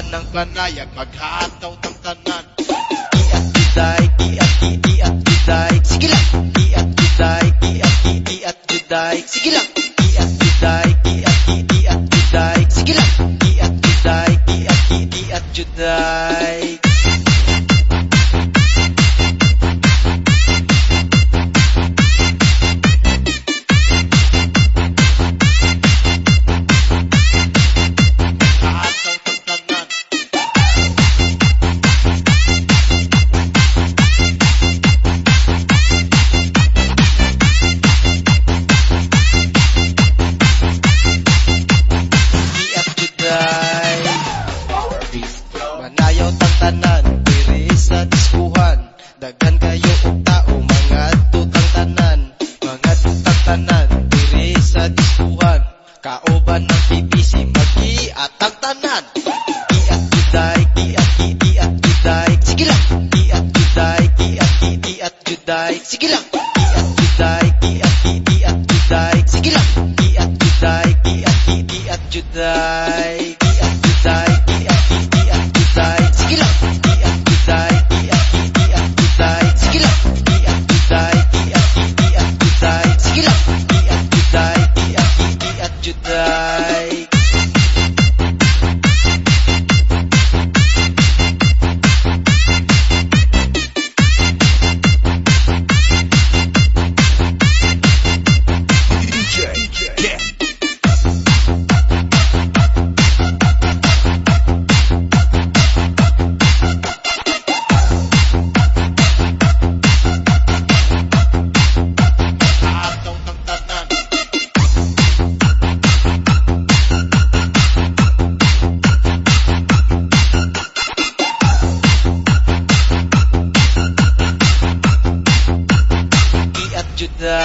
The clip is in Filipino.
kauban ng Panayag maghataw ng tanan. iat juday, iat juday, sige lang. Iat juday, iat juday, sige lang. Iat juday, iat juday, sige lang. Iat juday, iat juday. Maghataw ng tanan. Iat juday. Manayaw tang tanan diri sa diskuhan. Daghan kayo og tao mga tutang tanan. Mga tutang tanan diri sa diskuhan. Kauban ng PPC mag-iatang tanan. Iat juday, iat juday, sige lang. Iat juday, iat juday, sige lang. Iat juday, iat juday, sige lang. Iat juday, iat juday. Iat juday, iat juday, sige lang. Iat juday, iat juday, sige lang. Iat juday, iat juday, sige lang. Iat juday, iat juday. Maghataw ng tanan. Iat juday.